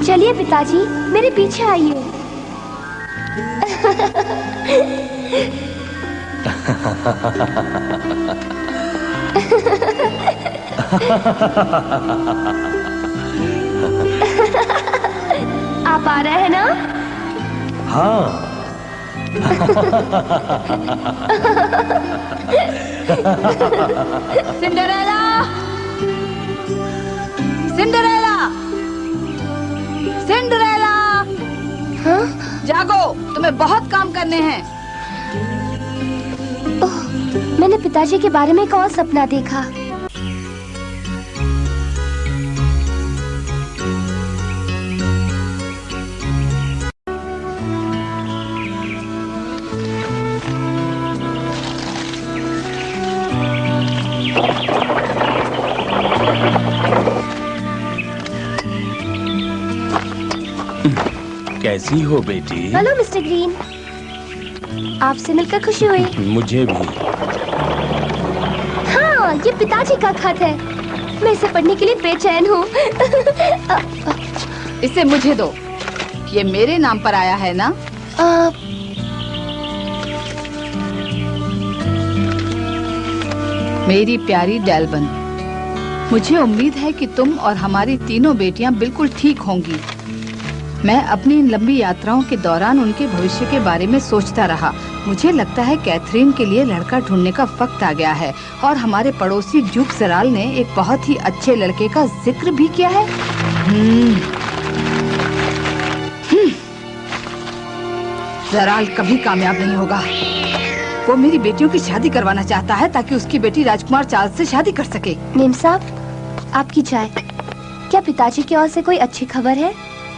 चलिए पिताजी, मेरे पीछे आइए। आप आ रहे हैं ना? हाँ। Cinderella, Cinderella, Cinderella. हाँ? जागो, तुम्हें बहुत काम करने हैं। ओह, मैंने पिताजी के बारे में एक और सपना देखा। कैसी हो बेटी? हेलो मिस्टर ग्रीन, आपसे मिलकर खुशी हुई। मुझे भी। हाँ, ये पिताजी का खत है। मैं इसे पढ़ने के लिए बेचैन हूँ। इसे मुझे दो। ये मेरे नाम पर आया है ना? मेरी प्यारी डेल्बन, मुझे उम्मीद है कि तुम और हमारी तीनों बेटियां बिल्कुल ठीक होंगी। मैं अपनी इन लंबी यात्राओं के दौरान उनके भविष्य के बारे में सोचता रहा। मुझे लगता है कैथरीन के लिए लड़का ढूंढने का वक्त आ गया है और हमारे पड़ोसी ड्यूक ज़राल ने एक बहुत ही अच्छे लड़के का जिक्र भी किया है। ज़राल कभी कामयाब नहीं होगा। वो मेरी बेटियों की शादी करवाना चाहता है ताकि उसकी बेटी राजकुमार चार्ल्स से शादी कर सके। नीम साहब, आपकी चाय। क्या पिताजी की ओर से कोई अच्छी खबर है?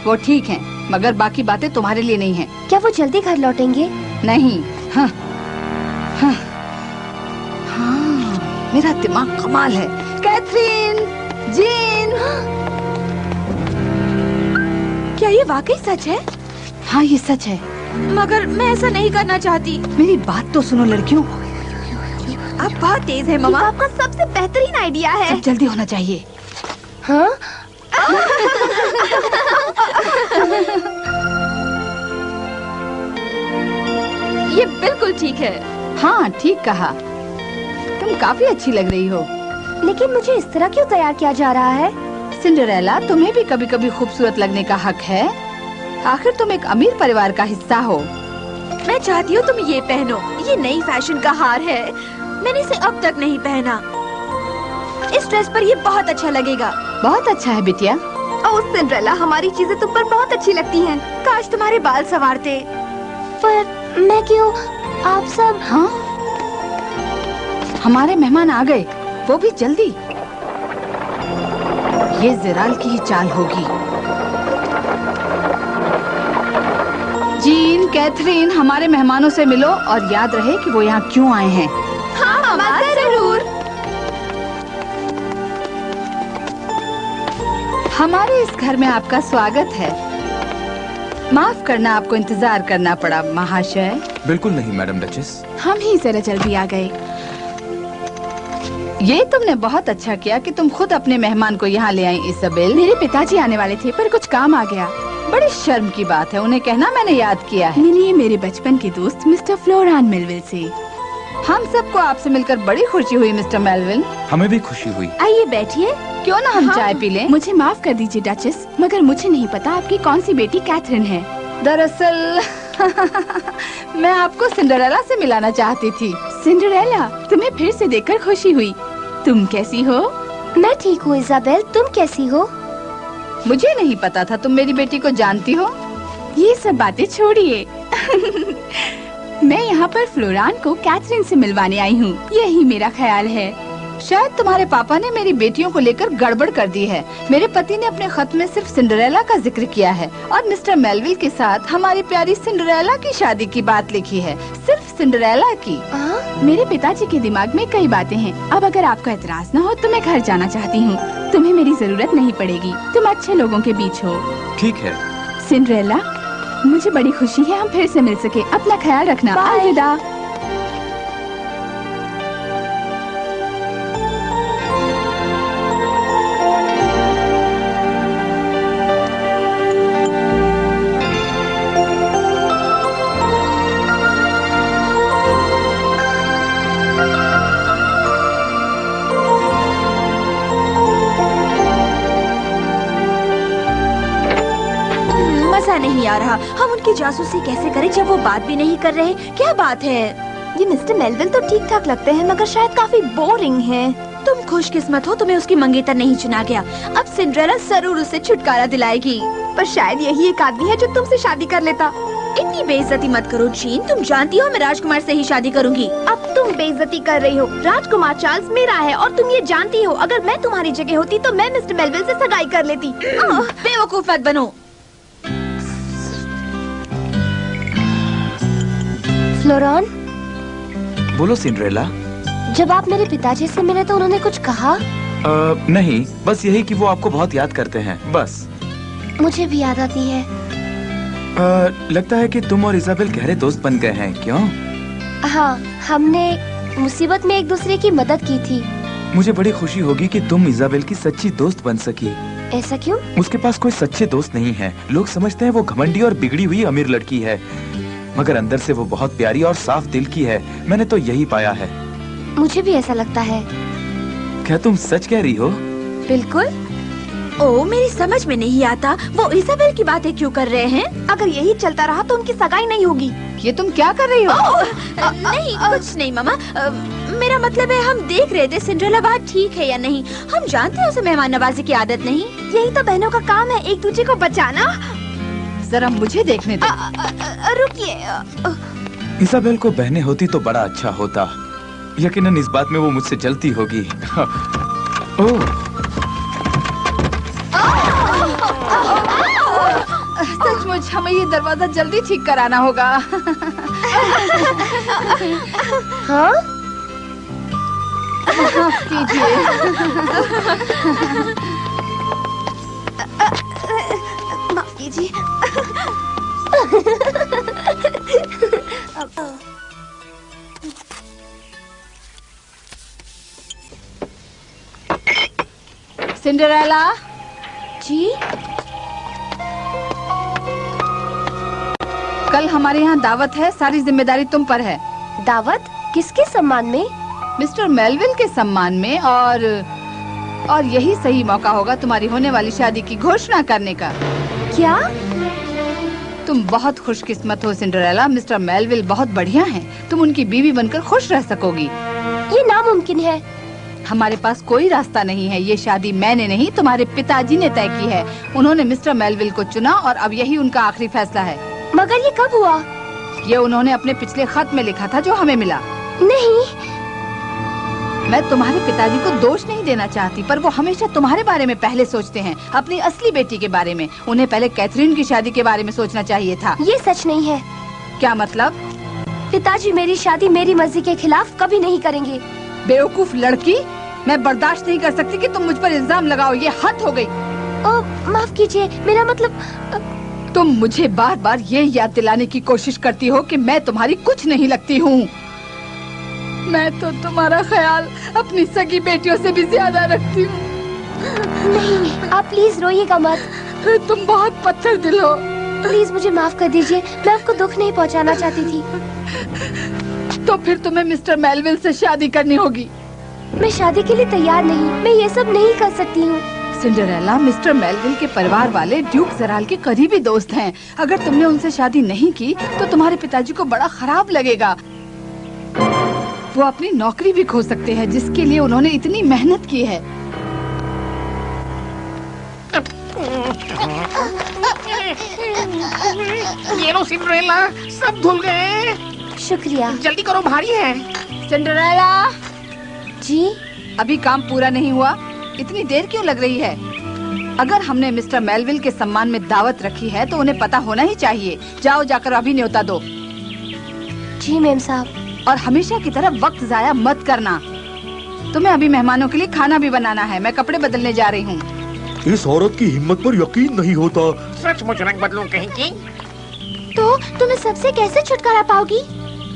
वो ठीक हैं, मगर बाकी बातें तुम्हारे लिए नहीं हैं। क्या वो जल्दी घर लौटेंगे? नहीं। हाँ, हाँ, हाँ, मेरा दिमाग कमाल है। Catherine, Jean. क्या ये वाकई सच है? हाँ, ये सच है। मगर मैं ऐसा नहीं करना चाहती। मेरी बात तो सुनो लड़कियों। आप बहुत तेज है मामा। आपका सबसे बेहतरीन आइडिया है। सब जल्दी होना चाहिए। हाँ? ये बिल्कुल ठीक है। हाँ, ठीक कहा। तुम काफी अच्छी लग रही हो। लेकिन मुझे इस तरह क्यों तैयार किया जा रहा है? सिंड्रेला, तुम्हें भी कभी-कभी खूबसूरत लगने का हक है। आखिर तुम एक अमीर परिवार का हिस्सा हो। मैं चाहती हूँ तुम ये पहनो। ये नई फैशन का हार है। मैंने इसे अब तक नहीं पहना। इस ड्रेस पर ये बहुत अच्छा लगेगा। बहुत अच्छा है बिटिया। ओह सिंड्रेला, हमारी चीजें तुम पर बहुत अच्छी लगती हैं। काश तुम्हारे बाल संवारते। पर मैं क्यों? आप सब? हाँ, हमारे मेहमान आ गए, वो भी जल्दी। ये ज़राल की ही चाल होगी। जीन, कैथरीन, हमारे मेहमानों से मिलो और याद रहे कि वो यहाँ क्यों आए हैं। हाँ मामा, जरूर। हमारे इस घर में आपका स्वागत है। माफ करना, आपको इंतजार करना पड़ा महाशय। बिल्कुल नहीं मैडम डचेस। हम ही जरा जल्दी आ गए। ये तुमने बहुत अच्छा किया कि तुम खुद अपने मेहमान को यहाँ ले आई इसाबेल। मेरे पिताजी आने वाले थे पर कुछ काम आ गया। बड़ी शर्म की बात है, उन्हें कहना मैंने याद किया है। मिलिए मेरे बचपन के दोस्त मिस्टर फ्लोरान मेलविल से। हम सबको आपसे मिलकर बड़ी खुशी हुई मिस्टर मेलविल। हमें भी खुशी हुई। आइए बैठिए। क्यों ना हम चाय पी लें? मुझे माफ कर दीजिए डचेस, मगर मुझे नहीं पता आपकी कौन सी बेटी कैथरीन है। दरअसल मैं आपको सिंड्रेला से मिलाना चाहती थी। सिंड्रेला, तुम्हें फिर से देखकर खुशी हुई। तुम कैसी हो? मैं ठीक हूँ इसाबेल, तुम कैसी हो? मुझे नहीं पता था तुम मेरी बेटी को जानती हो। ये सब बातें छोड़िए। मैं यहाँ पर फ्लोरान को कैथरीन से मिलवाने आई हूँ। यही मेरा ख्याल है। शायद तुम्हारे पापा ने मेरी बेटियों को लेकर गड़बड़ कर दी है। मेरे पति ने अपने खत में सिर्फ सिंड्रेला का जिक्र किया है और मिस्टर मेलविल के साथ हमारी प्यारी सिंड्रेला की शादी की बात लिखी है, सिर्फ सिंड्रेला की। मेरे पिताजी के दिमाग में कई बातें हैं। अब अगर आपको एतराज न हो तो मैं घर जाना चाहती हूँ। तुम्हें मेरी जरूरत नहीं पड़ेगी, तुम अच्छे लोगों के बीच हो। ठीक है सिंड्रेला, मुझे बड़ी खुशी है हम फिर से मिल सके। अपना ख्याल रखना। अलविदा। मजा नहीं आ रहा। हम उनकी जासूसी कैसे करें जब वो बात भी नहीं कर रहे? क्या बात है? ये मिस्टर मेलविल तो ठीक ठाक लगते हैं मगर शायद काफी बोरिंग हैं। तुम खुशकिस्मत हो, तुम्हें उसकी मंगेतर नहीं चुना गया। अब सिंड्रेला जरूर उससे छुटकारा दिलाएगी। पर शायद यही एक आदमी है जो तुमसे शादी कर लेता। इतनी बेइज्जती मत करो जीन, तुम जानती हो मैं राजकुमार से ही शादी करूंगी। अब तुम बेइज्जती कर रही हो। राजकुमार चार्ल्स मेरा है और तुम ये जानती हो। अगर मैं तुम्हारी जगह होती तो मैं मिस्टर मेलविल से सगाई कर लेती। बेवकूफ मत बनो। फ्लोरॉन, बोलो सिंड्रेला। जब आप मेरे पिताजी से मिले तो उन्होंने कुछ कहा? नहीं, बस यही कि वो आपको बहुत याद करते हैं, बस। मुझे भी याद आती है। लगता है कि तुम और इजाबेल गहरे दोस्त बन गए हैं, क्यों? हाँ, हमने मुसीबत में एक दूसरे की मदद की थी। मुझे बड़ी खुशी होगी कि तुम इजाबेल की सच्ची दोस्त बन सकी। ऐसा क्यों? उसके पास कोई सच्चे दोस्त नहीं है। लोग समझते हैं वो घमंडी और बिगड़ी हुई अमीर लड़की है, मगर अंदर से वो बहुत प्यारी और साफ दिल की है। मैंने तो यही पाया है। मुझे भी ऐसा लगता है। क्या तुम सच कह रही हो? बिल्कुल। ओ, मेरी समझ में नहीं आता, वो इजाबेल की बातें क्यों कर रहे हैं? अगर यही चलता रहा तो उनकी सगाई नहीं होगी। ये तुम क्या कर रही हो? नहीं, कुछ नहीं मामा। मेरा मतलब है हम देख रहे थे सिंड्रेला बात ठीक है या नहीं। हम जानते हैं उसे मेहमान नवाजी की आदत नहीं। यही तो बहनों का काम है, एक दूसरे को बचाना। जरा मुझे देखने दो। रुकिए। इजाबेल को बहनें होती तो बड़ा अच्छा होता। यकीनन इस बात में वो मुझसे जलती होगी। ओह, सचमुच हमें ये दरवाजा जल्दी ठीक कराना होगा। हाँ? माफ कीजिए। माफ कीजिए। सिंड्रेला जी, कल हमारे यहाँ दावत है, सारी जिम्मेदारी तुम पर है। दावत? किसके सम्मान में? मिस्टर मेलविल के सम्मान में, और यही सही मौका होगा तुम्हारी होने वाली शादी की घोषणा करने का। क्या? तुम बहुत खुशकिस्मत हो सिंड्रेला। मिस्टर मेलविल बहुत बढ़िया हैं। तुम उनकी बीवी बनकर खुश रह सकोगी। ये नामुमकिन है। हमारे पास कोई रास्ता नहीं है। ये शादी मैंने नहीं, तुम्हारे पिताजी ने तय की है। उन्होंने मिस्टर मेलविल को चुना और अब यही उनका आखिरी फैसला है। मगर ये कब हुआ? ये उन्होंने अपने पिछले खत में लिखा था जो हमें मिला। नहीं। मैं तुम्हारे पिताजी को दोष नहीं देना चाहती, पर वो हमेशा तुम्हारे बारे में पहले सोचते हैं, अपनी असली बेटी के बारे में। उन्हें पहले कैथरीन की शादी के बारे में सोचना चाहिए था। ये सच नहीं है। क्या मतलब? पिताजी मेरी शादी मेरी मर्जी के खिलाफ कभी नहीं करेंगे। बेवकूफ लड़की, मैं बर्दाश्त नहीं कर सकती कि तुम मुझ पर इल्जाम लगाओ। ये हद हो गई। माफ कीजिए, मेरा मतलब तुम मुझे बार बार ये याद दिलाने की कोशिश करती हो कि मैं तुम्हारी कुछ नहीं लगती हूँ। मैं तो तुम्हारा ख्याल अपनी सगी बेटियों से भी ज्यादा रखती हूँ। नहीं, आप प्लीज रोइएगा मत। तुम बहुत पत्थर दिल हो। प्लीज मुझे माफ कर दीजिए, मैं आपको दुख नहीं पहुंचाना चाहती थी। तो फिर तुम्हें मिस्टर मेलविल से शादी करनी होगी। मैं शादी के लिए तैयार नहीं, मैं ये सब नहीं कर सकती हूँ। सिंड्रेला, मिस्टर मेलविल के परिवार वाले ड्यूक जराल के करीबी दोस्त हैं। अगर तुमने उनसे शादी नहीं की तो तुम्हारे पिताजी को बड़ा खराब लगेगा। वो अपनी नौकरी भी खो सकते हैं जिसके लिए उन्होंने इतनी मेहनत की है। ये लो सिंड्रेला, सब धुल गए। शुक्रिया। जल्दी करो, भारी है। सिंड्रेला जी, अभी काम पूरा नहीं हुआ, इतनी देर क्यों लग रही है? अगर हमने मिस्टर मेलविल के सम्मान में दावत रखी है तो उन्हें पता होना ही चाहिए। जाओ, जाकर अभी न्योता दो। जी मेम साहब। और हमेशा की तरह वक्त जाया मत करना। तुम्हें अभी मेहमानों के लिए खाना भी बनाना है। मैं कपड़े बदलने जा रही हूँ। इस औरत की हिम्मत पर यकीन नहीं होता। सचमुच रंग बदलूं कहीं की? तो तुम इस सबसे कैसे छुटकारा पाओगी?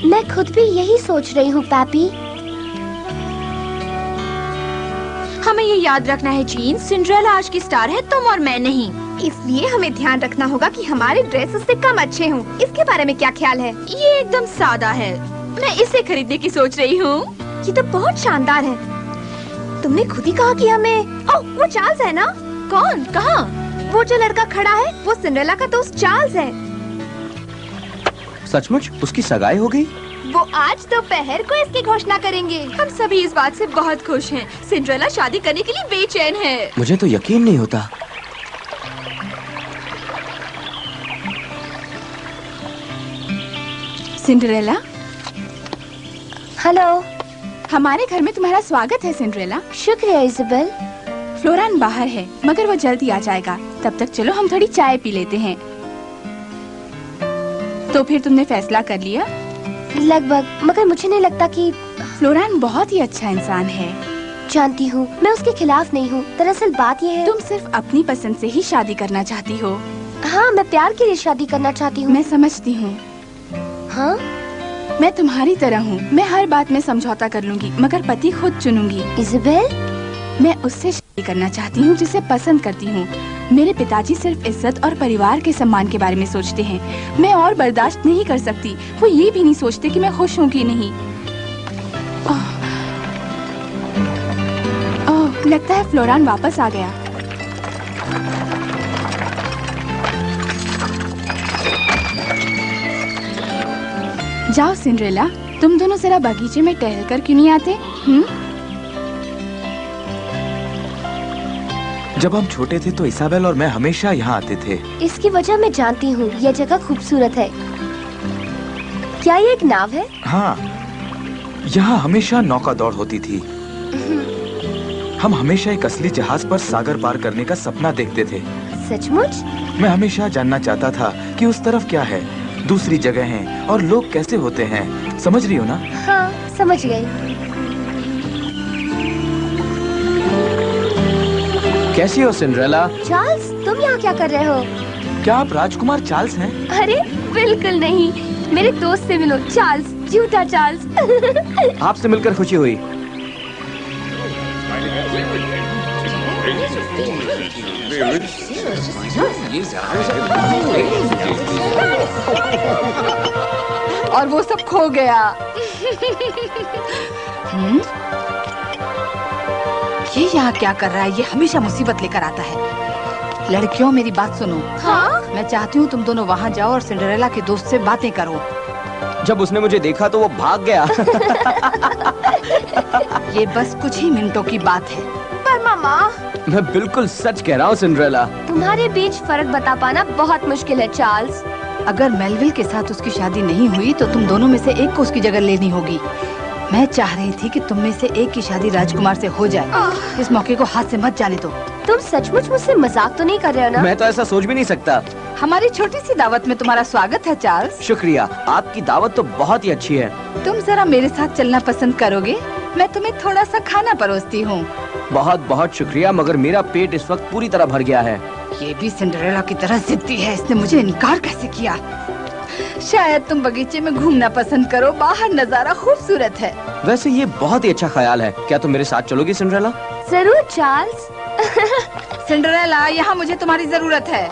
मैं खुद भी यही सोच रही हूँ पैपी। हमें ये याद रखना है जीन, सिंड्रेला आज की स्टार है, तुम और मैं नहीं। इसलिए हमें ध्यान रखना होगा कि हमारे ड्रेस उससे कम अच्छे हों। इसके बारे में क्या ख्याल है? ये एकदम सादा है, मैं इसे खरीदने की सोच रही हूँ। ये तो बहुत शानदार है। तुमने खुद ही कहा कि हमें। ओह, वो चार्ल्स है ना? कौन? कहाँ? वो जो लड़का खड़ा है वो सिंड्रेला का दोस्त चार्ल्स है। सचमुच उसकी सगाई हो गई? वो आज दोपहर को इसकी घोषणा करेंगे। हम सभी इस बात से बहुत खुश हैं। सिंड्रेला शादी करने के लिए बेचैन है। मुझे तो यकीन नहीं होता। Cinderella, hello. हमारे घर में तुम्हारा स्वागत है सिंड्रेला। शुक्रिया इज़ाबेल। फ्लोरान बाहर है मगर वो जल्दी आ जाएगा। तब तक चलो हम थोड़ी चाय पी लेते हैं। तो फिर तुमने फैसला कर लिया? लगभग, मगर मुझे नहीं लगता कि फ्लोरान बहुत ही अच्छा इंसान है। जानती हूँ, मैं उसके खिलाफ नहीं हूँ। दरअसल बात यह है, तुम सिर्फ अपनी पसंद से ही शादी करना चाहती हो। हाँ, मैं प्यार के लिए शादी करना चाहती हूँ। मैं समझती हूँ। हाँ, मैं तुम्हारी तरह हूँ। मैं हर बात में समझौता कर लूंगी मगर पति खुद चुनूंगी। इज़ाबेल, मैं उससे शादी करना चाहती हूँ जिसे पसंद करती हूँ। मेरे पिताजी सिर्फ इज्जत और परिवार के सम्मान के बारे में सोचते हैं। मैं और बर्दाश्त नहीं कर सकती। वो ये भी नहीं सोचते कि मैं खुश हूँ कि नहीं। ओह, लगता है फ्लोरान वापस आ गया। जाओ सिंड्रेला, तुम दोनों जरा बगीचे में टहल कर क्यों नहीं आते? जब हम छोटे थे तो इसाबेल और मैं हमेशा यहाँ आते थे। इसकी वजह मैं जानती हूँ। यह जगह खूबसूरत है। क्या ये एक नाव है? हाँ, यहाँ हमेशा नौका दौड़ होती थी। हम हमेशा एक असली जहाज पर सागर पार करने का सपना देखते थे। सचमुच? मैं हमेशा जानना चाहता था कि उस तरफ क्या है, दूसरी जगहें और लोग कैसे होते हैं। समझ रही हो ना? हाँ, समझ गई। कैसी हो सिंड्रेला? चार्ल्स, तुम यहाँ क्या कर रहे हो? क्या आप राजकुमार चार्ल्स हैं? अरे बिल्कुल नहीं, मेरे दोस्त से मिलो। चार्ल्स, झूठा चार्ल्स। आपसे मिलकर खुशी हुई। और वो सब खो गया। ये यहाँ क्या कर रहा है? ये हमेशा मुसीबत लेकर आता है। लड़कियों, मेरी बात सुनो। हाँ? मैं चाहती हूँ तुम दोनों वहाँ जाओ और सिंड्रेला के दोस्त से बातें करो। जब उसने मुझे देखा तो वो भाग गया। ये बस कुछ ही मिनटों की बात है। पर मामा, मैं बिल्कुल सच कह रहा हूँ सिंड्रेला। तुम्हारे बीच फर्क बता पाना बहुत मुश्किल है चार्ल्स। अगर मेलविल के साथ उसकी शादी नहीं हुई तो तुम दोनों में से एक को उसकी जगह लेनी होगी। मैं चाह रही थी कि तुम में से एक की शादी राजकुमार से हो जाए। इस मौके को हाथ से मत जाने दो। तुम सचमुच मुझसे मजाक तो नहीं कर रहे हो ना? मैं तो ऐसा सोच भी नहीं सकता। हमारी छोटी सी दावत में तुम्हारा स्वागत है चार्ल्स। शुक्रिया, आपकी दावत तो बहुत ही अच्छी है। तुम जरा मेरे साथ चलना पसंद करोगे? मैं तुम्हें थोड़ा सा खाना परोसती हूँ। बहुत बहुत शुक्रिया, मगर मेरा पेट इस वक्त पूरी तरह भर गया है। ये भी सिंड्रेला की तरह जिद्दी है। इसने मुझे इनकार कैसे किया? शायद तुम बगीचे में घूमना पसंद करो। बाहर नजारा खूबसूरत है। वैसे ये बहुत ही अच्छा ख्याल है। क्या तुम मेरे साथ चलोगी सिंड्रेला? जरूर चार्ल्स। सिंड्रेला, यहाँ मुझे तुम्हारी जरूरत है।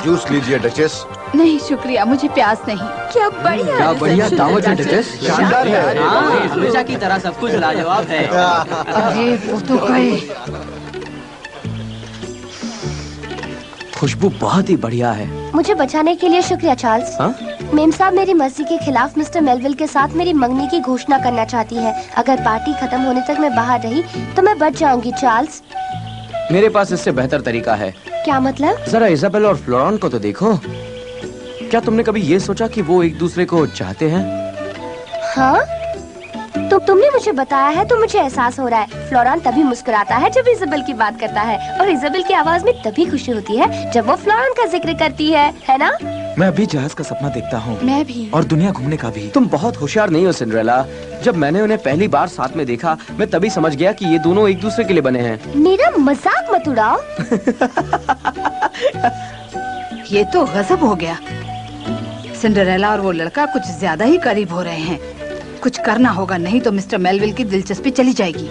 जूस लीजिए डचेस। नहीं शुक्रिया, मुझे प्यास नहीं। क्या बढ़िया। क्या बढ़िया दावत है डचेस। शानदार है। हमेशा की तरह सब कुछ लाजवाब है। अरे वो तो गए। खुशबू बहुत ही बढ़िया है। मुझे बचाने के लिए शुक्रिया चार्ल्स। हाँ? मेम साहब मेरी मर्जी के खिलाफ मिस्टर मेलविल के साथ मेरी मंगनी की घोषणा करना चाहती है। अगर पार्टी खत्म होने तक मैं बाहर रही तो मैं बच जाऊंगी चार्ल्स। मेरे पास इससे बेहतर तरीका है। क्या मतलब? जरा इजाबेल और फ्लोरान को तो देखो। क्या तुमने कभी ये सोचा कि वो एक दूसरे को चाहते हैं? हाँ? तो तुमने मुझे बताया है तो मुझे एहसास हो रहा है। फ्लोरान तभी मुस्कुराता है जब इजाबेल की बात करता है, और इजाबेल की आवाज में तभी खुशी होती है जब वो फ्लोरान का जिक्र करती है ना? मैं अभी जहाज का सपना देखता हूँ। मैं भी। और दुनिया घूमने का भी। तुम बहुत होशियार नहीं हो सिंड्रेला। जब मैंने उन्हें पहली बार साथ में देखा, मैं तभी समझ गया कि ये दोनों एक दूसरे के लिए बने हैं। मेरा मजाक मत उड़ाओ। ये तो गजब हो गया। सिंड्रेला और वो लड़का कुछ ज्यादा ही करीब हो रहे हैं। कुछ करना होगा, नहीं तो मिस्टर मेलविल की दिलचस्पी चली जाएगी।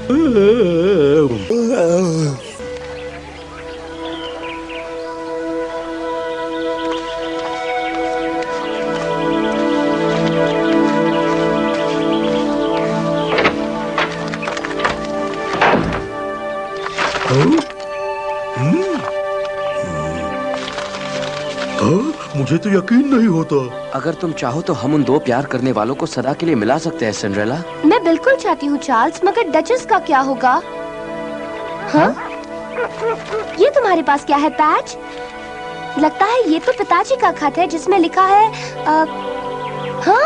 मुझे तो यकीन नहीं होता। अगर तुम चाहो तो हम उन दो प्यार करने वालों को सदा के लिए मिला सकते हैं सिंड्रेला। मैं बिल्कुल चाहती हूँ चार्ल्स, मगर डचेस का क्या होगा? हाँ? ये तुम्हारे पास क्या है पैच? लगता है ये तो पिताजी का खत है जिसमें लिखा है हाँ,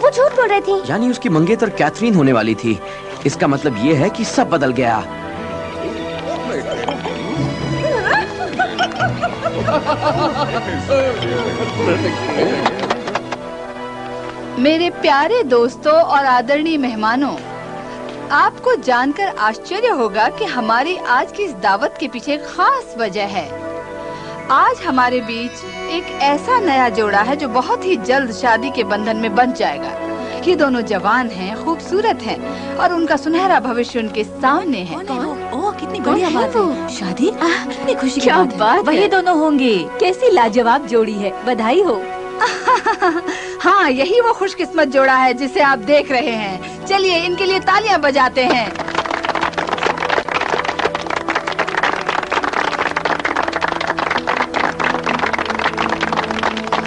वो झूठ बोल रही थी। यानी उसकी मंगेतर कैथरीन होने वाली थी। इसका मतलब ये है कि सब बदल गया। मेरे प्यारे दोस्तों और आदरणीय मेहमानों, आपको जानकर आश्चर्य होगा कि हमारी आज की इस दावत के पीछे एक खास वजह है। आज हमारे बीच एक ऐसा नया जोड़ा है जो बहुत ही जल्द शादी के बंधन में बंध जाएगा। ये दोनों जवान हैं, खूबसूरत हैं और उनका सुनहरा भविष्य उनके सामने है। ओह, कितनी बढ़िया बात है। शादी? कितनी खुशी की क्या बात है। वही दोनों होंगे। कैसी लाजवाब जोड़ी है, बधाई हो। हाँ, यही वो खुशकिस्मत जोड़ा है जिसे आप देख रहे हैं। चलिए इनके लिए तालियां बजाते हैं।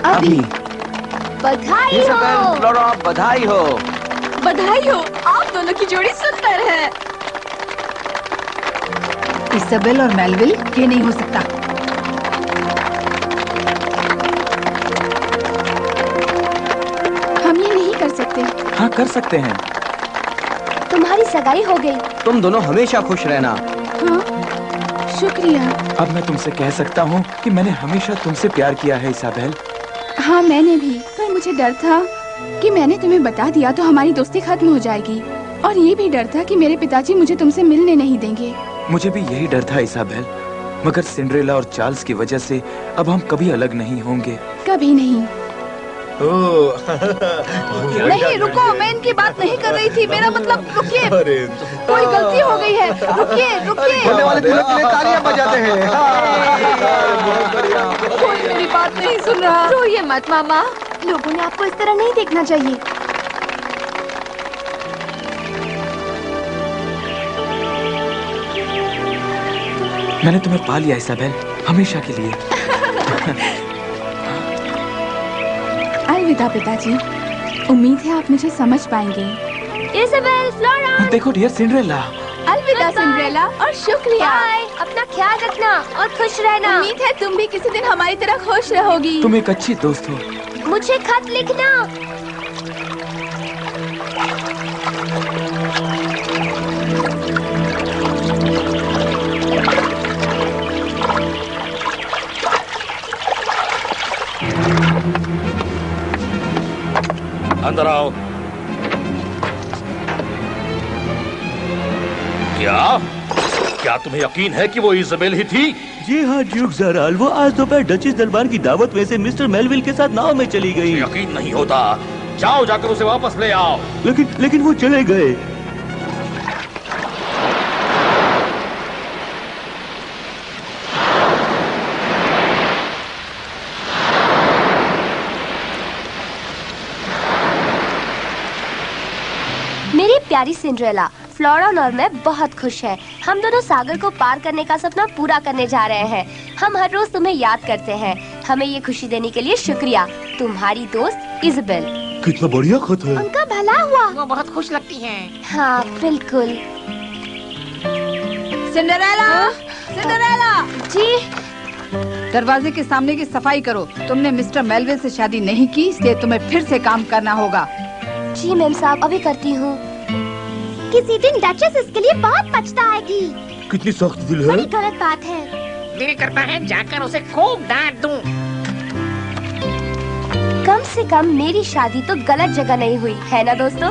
अभी बधाई इज़ाबेल, हो। फ्लोरा, बधाई हो। बधाई हो, आप दोनों की जोड़ी सुंदर है। इज़ाबेल और मेलविल, ये नहीं हो सकता। हम ये नहीं कर सकते। हाँ, कर सकते हैं। तुम्हारी सगाई हो गई। तुम दोनों हमेशा खुश रहना। हाँ, शुक्रिया। अब मैं तुमसे कह सकता हूँ कि मैंने हमेशा तुमसे प्यार किया है इज़ाबेल। हाँ, मैंने भी, पर मुझे डर था कि मैंने तुम्हें बता दिया तो हमारी दोस्ती खत्म हो जाएगी, और ये भी डर था कि मेरे पिताजी मुझे तुमसे मिलने नहीं देंगे। मुझे भी यही डर था इज़ाबेल, मगर सिंड्रेला और चार्ल्स की वजह से अब हम कभी अलग नहीं होंगे। कभी नहीं। नहीं, रुको, मैं इनकी बात नहीं कर रही थी। मेरा मतलब, रुकिए, कोई गलती हो गई है। रुकिए, रुकिए। होने वाले दुल्हन के लिए तालियां बजाते हैं। कोई मेरी बात नहीं सुन रहा। रोइए मत मामा। लोगों ने आपको इस तरह नहीं देखना चाहिए। मैंने तुम्हें पा लिया इज़ाबेल, हमेशा के लिए। अलविदा पिताजी, उम्मीद है आप मुझे समझ पाएंगे। Isabel, flora. देखो डियर सिंड्रेला। अलविदा सिंड्रेला, और शुक्रिया। अपना ख्याल रखना और खुश रहना। उम्मीद है तुम भी किसी दिन हमारी तरह खुश रहोगी। तुम एक अच्छी दोस्त हो। मुझे खत लिखना। अंदर आओ। क्या तुम्हें यकीन है कि वो इज़ाबेल ही थी? जी हाँ ड्यूक ज़राल, वो आज दोपहर डचेस दरबार की दावत में से मिस्टर मेलविल के साथ नाव में चली गई। यकीन नहीं होता। जाओ, जाकर उसे वापस ले आओ। लेकिन वो चले गए। मेरी प्यारी सिंड्रेला, फ्लोरन और मैं बहुत खुश हैं। हम दोनों सागर को पार करने का सपना पूरा करने जा रहे हैं। हम हर रोज तुम्हें याद करते हैं। हमें ये खुशी देने के लिए शुक्रिया। तुम्हारी दोस्त इज़ाबेल। कितना बढ़िया खत है। उनका भला हुआ। वो बहुत खुश लगती हैं। हाँ, बिल्कुल। Cinderella, Cinderella. जी। दरवाजे के सामने की सफाई करो। तुमने मिस्टर मेलविल से शादी नहीं की, इसलिए तुम्हें फिर से काम करना होगा। जी मैम साहब, अभी करती हूँ। किसी दिन डचेस इसके लिए बहुत पछताएगी। कितनी सख्त दिल है। बड़ी गलत बात है। दिल करता है जाकर उसे खूब डांट दूं। कम से कम मेरी शादी तो गलत जगह नहीं हुई है ना दोस्तों?